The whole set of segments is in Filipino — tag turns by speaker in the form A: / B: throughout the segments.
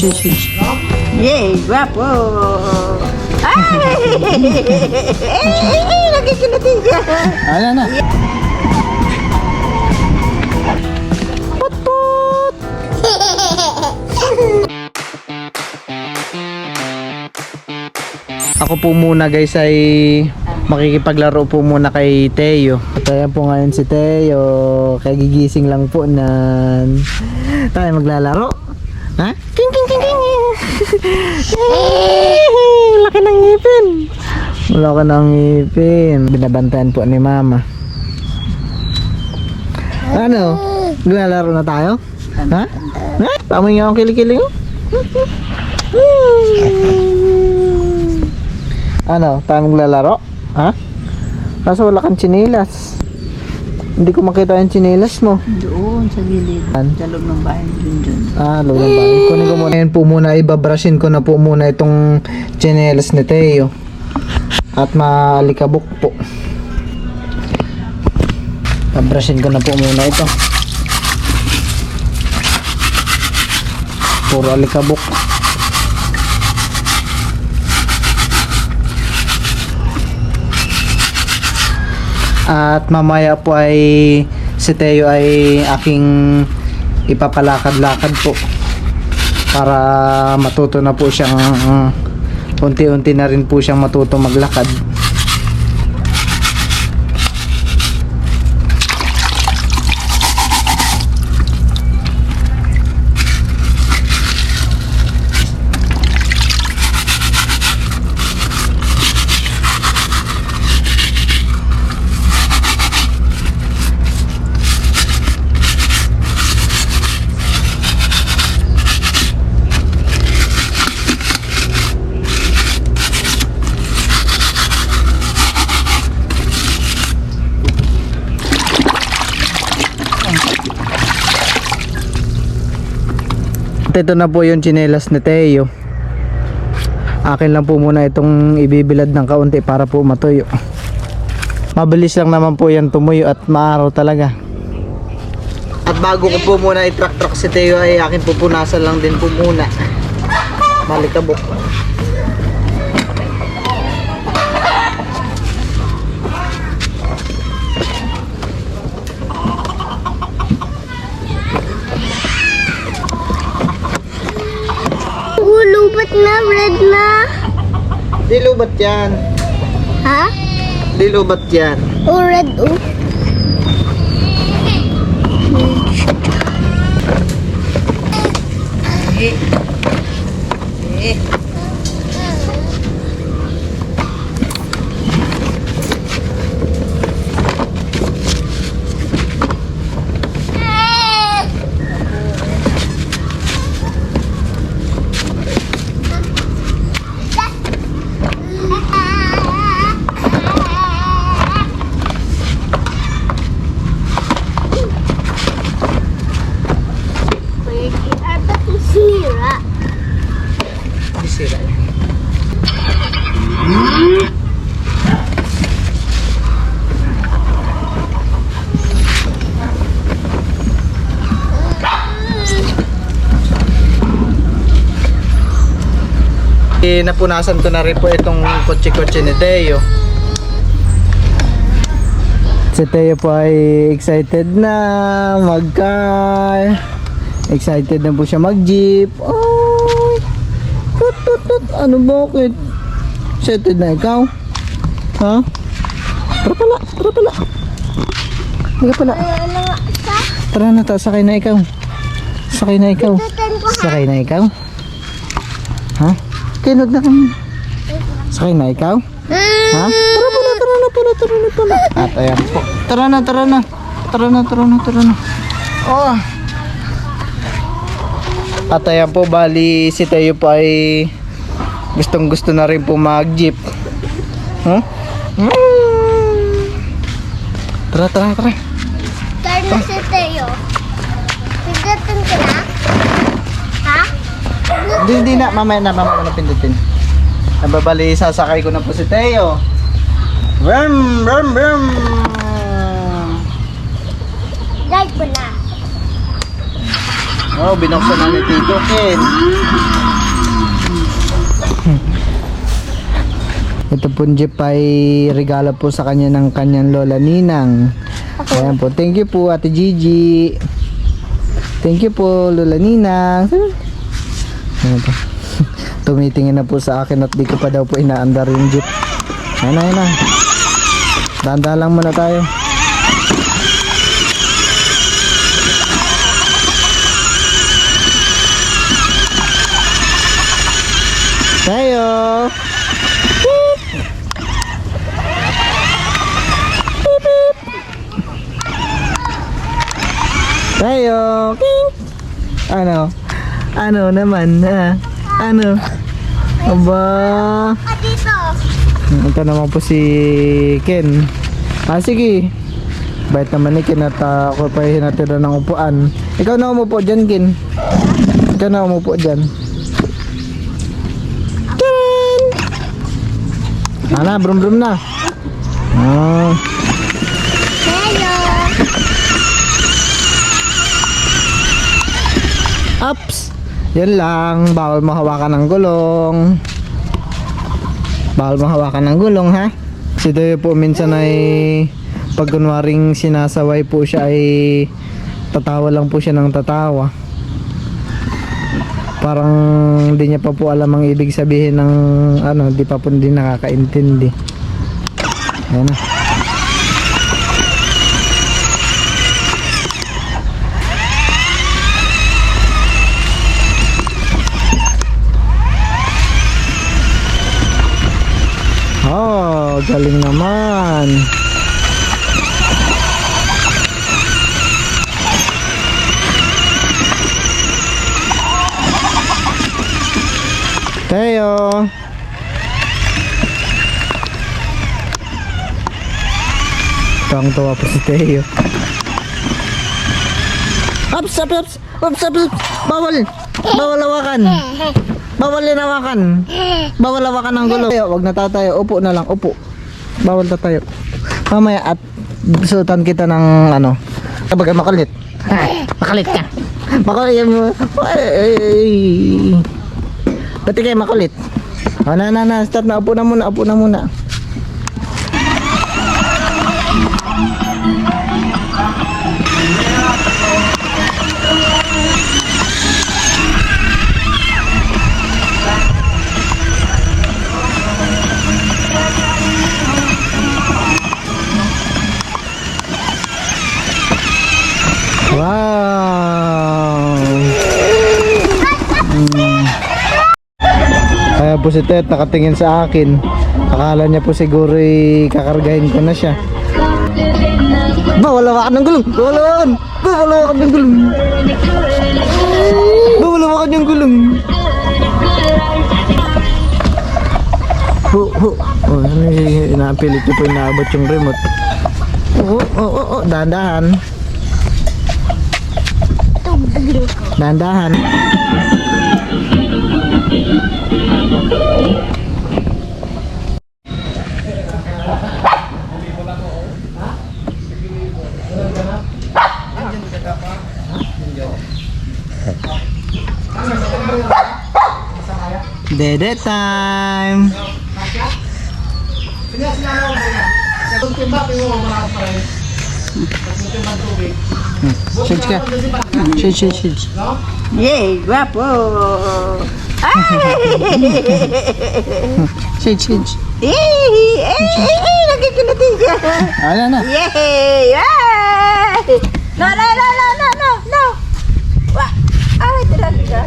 A: Yay, guwapo! Ay! Nagkikilati siya!
B: Ano na? Ako po muna guys ay makikipaglaro po muna kay Teo. At ayan po ngayon si Teo. Kagigising lang po nan. Tayo maglalaro. Ha? King king king king. Laki ng ngipin. Laki ng ngipin. Binabantayan po ni Mama. Ano? Maglalaro na tayo? Ha? Ha? Tama nga akong kilikili mo? Ano? Tayo maglalaro? Ha? Kaso wala kang tsinelas. Hindi ko makita yung tsinelas mo.
A: Doon sa gilid. Sa loob ng bahay dun.
B: Ah, loob ng bahay. Kunin ko muna. Ngayon po muna, ibabrushin ko na po muna itong tsinelas ni Teo. At maalikabok po. Babrushin ko na po muna ito. Puro alikabok. At mamaya po ay si Teo ay aking ipapalakad-lakad po para matuto na po siyang unti-unti na rin po siyang matuto maglakad. At ito na po yung tsinelas ni Teo. Akin lang po muna itong ibibilad ng kaunti para po matuyo. Mabilis lang naman po yan tumuyo at maaraw talaga. At bago ko po muna i-truck si Teo ay akin pupunasan lang din po muna. Malikabok.
C: Lubat na, red na.
B: Di lubat yan.
C: Ha?
B: Di lubat yan.
C: Oh, red, oh.
B: Sira. Napunasan ko na rin po itong kotse-kotse ni Teo. Si Teo po ay excited na mag-car. Excited na po siya mag-jeep. Oh, ano bakit? Excited na ikaw? Ha? Tara pala, tara pala. Tara pala. Tara na, sakay na ikaw. Sakay na ikaw. Sakay na ikaw. Ha? Kinog na kami. Sakay na ikaw? Ha? Tara pala, tara na pala, tara na pala. At ayan po. Tara na, tara na. Tara na, tara na, tara na. Oh. At ayan po, bali si Teo po ay gustong gusto na rin po mag-jeep. Huh? Tara, tara, tara.
C: Turn na si Teo. Pindutin ko na? Ha?
B: Hindi na, mamaya na pindutin. Nababali, sasakay ko na po si Teo. Brum, brum, brum.
C: Drive ko na.
B: Oh, binuksan na ni Tito Ken. Ito pong jeep ay regalo po sa kanya ng kanyang lola Ninang. Ayan po. Thank you po Ate Gigi. Thank you po Lola Ninang. Ayan po. Tumitingin na po sa akin at di ko pa daw po inaandar yung jeep. Ayan na. Danda lang muna tayo. Tayo. Tayo. Ano naman ha? Ano? Aba.
C: Dito.
B: Ito naman po si Ken. Sige. Bait naman ni Ken at ako pa hinatira ng upuan. Ikaw na umupo dyan, Ken. Ikaw na umupo dyan. Ken! Brum na. Ah.
C: Hello.
B: Ups! Yan lang. Bawal mahawakan ng gulong. Ha? Kasi tayo po minsan ay pag kunwaring sinasaway po siya ay tatawa lang po siya ng tatawa. Parang hindi niya pa po alam ang ibig sabihin ng di pa po hindi nakakaintindi. Ayan na. Oh, galing naman. Teo. Tuwang-tuwa po si Teo. Ups. Bawal hawakan. Bawal hawakan ng gulo. Wag na tatayo. Upo na lang. Upo. Bawal tatayo. Mamaya at suotan kita ng Kapag makulit. Makulit ka. Makulit mo. Pati kayo makulit. Na. Start na. Upo na muna. Wow! Kaya po si Tet nakatingin sa akin. Akala niya po siguro kakargahin ko na siya. Bawal hawakan ng gulong! Bawal hawakan ng gulong! Oh, inapilit niyo po inaabot yung remote. Dahan-dahan. Dahan-dahan. Dede time. Shades ka. Shades.
A: Yay, guwapo.
B: Shades.
A: Nagkikiliti siya.
B: Na.
A: Yay! No. Ay, talaga.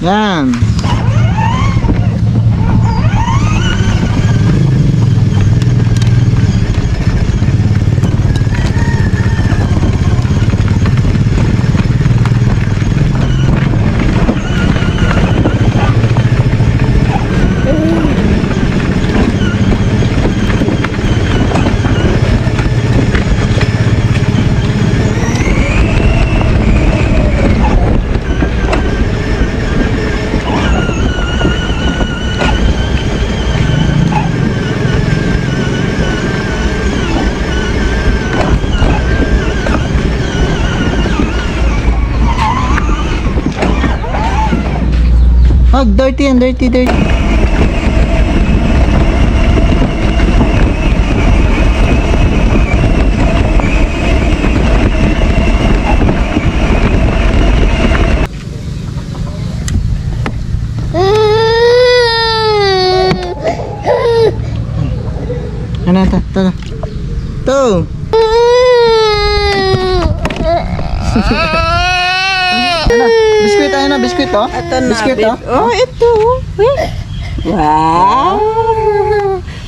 B: Yan. Wag, dirty yan, dirty. Ano, to. Ano, biskuit, ayun na, biskuit, oh.
A: Ito na.
B: Biskuit, oh.
A: Oh, ito. Wow.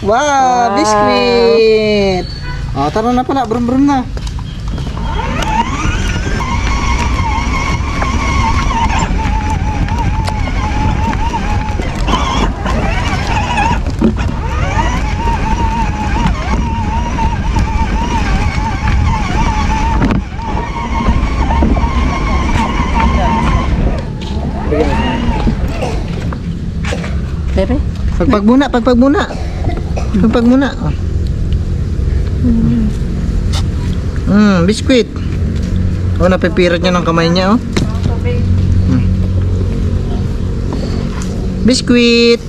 B: Wow, biskuit. Oh, tara na pala, brum na.
A: Bebe.
B: Pagpag muna. Biskuit. Oh, napipirat niya ng kamay niya, oh. Biskuit.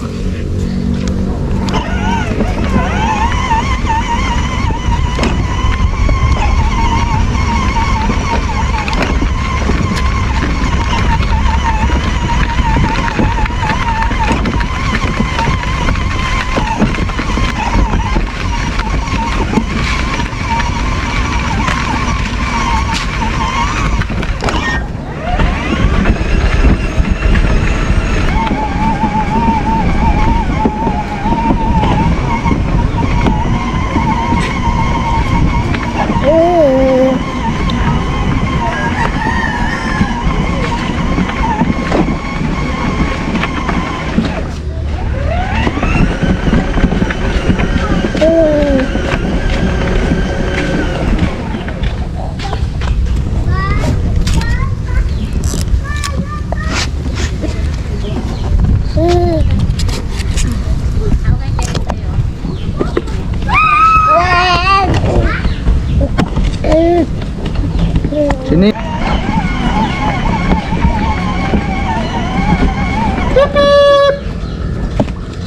B: Sini.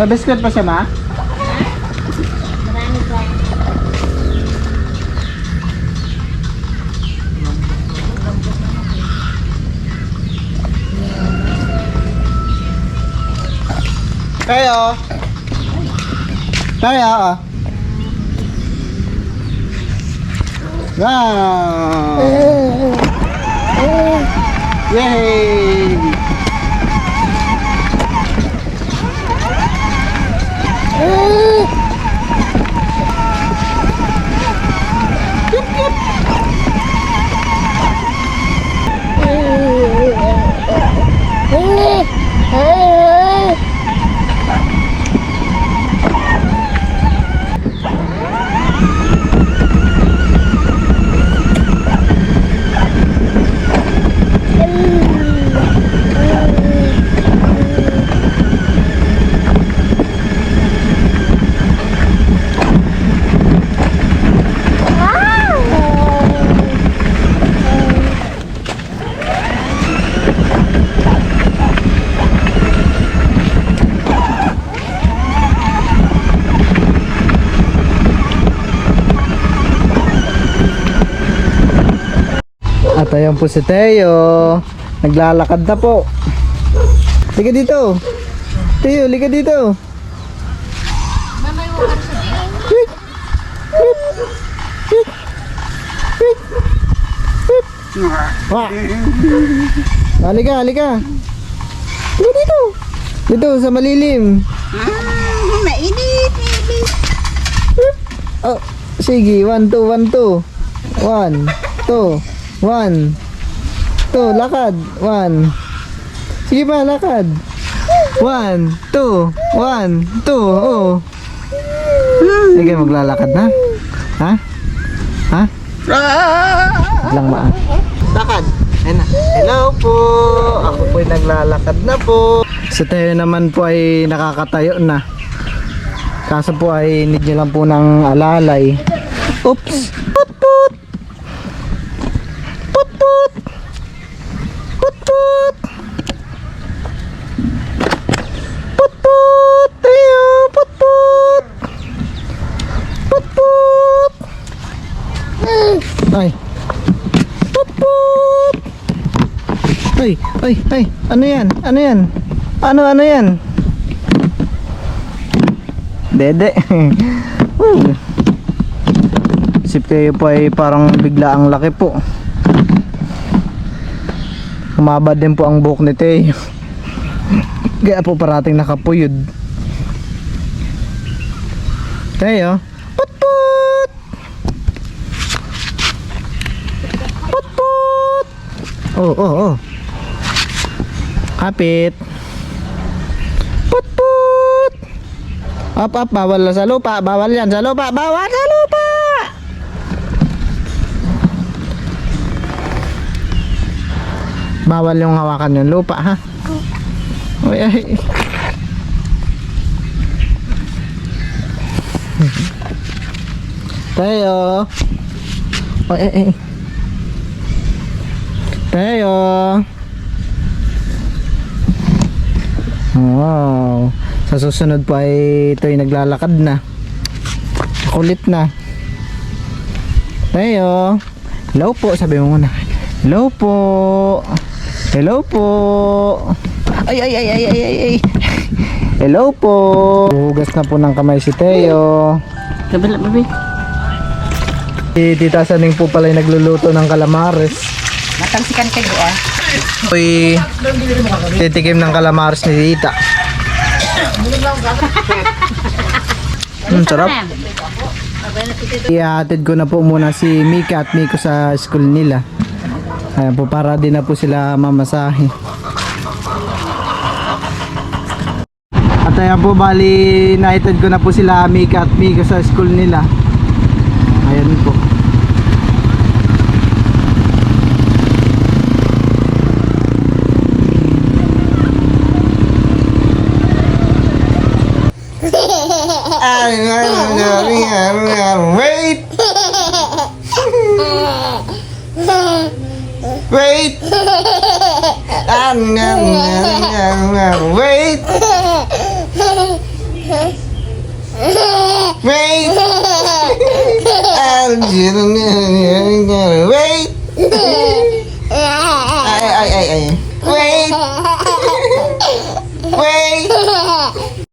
B: Biskuit pa siya, ma? Tayo. Wow. Yay. At ayan po si Teo. Naglalakad na po. Liga dito. Teo, liga dito. Wah. Halika. Liga dito. Dito sa malilim.
A: Mainit.
B: Oh, sige, 1, 2, 1, 2. 1, 2, 1, 2, lakad. 1. Sige pa, lakad. 1, 2, 1, 2. Oh. Sige, maglalakad na. Ha? Lang ma. Lakad. Ayun na. Hello po. Ako po'y naglalakad na po. Si Teo naman po ay nakakatayo na. Kaso po ay need nyo lang po ng alalay. Oops! Put! Ay. Put put. Ay. Ano yan? Ano yan? Ano yan? Dede. Sip kayo po ay parang bigla ang laki po. Humaba din po ang buhok ni Teo. Kaya po parating nakapuyod. Teo, put put. Put put. Oh. Kapit. Put put. Up, bawal sa lupa. Bawal yan sa lupa. Bawal sa lupa. Bawal yung hawakan yung lupa, ha? Ay. Teo. Ay. Teo. Wow. Sa susunod po ay ito ay naglalakad na. Kulit na. Teo. Hello po, sabi mo muna. Hello po. Hello po. Ay. Hello po. Hugas na po ng kamay si Teo.
A: Kabila, baby.
B: Si Tita Saning po pala yung nagluluto ng calamares.
A: Matangsikan kayo, ah.
B: Uy, titikim ng calamares ni Tita. Sarap. Ihatid ko na po muna si Mika at Miko sa school nila. Ayan po, para din na po sila mamasahe. At ayan po, bali naitid ko na po sila Mika at Miko sa school nila. Ayan po. Wait! Wait! Wait! Wait! Wait! Ay. Wait! Wait!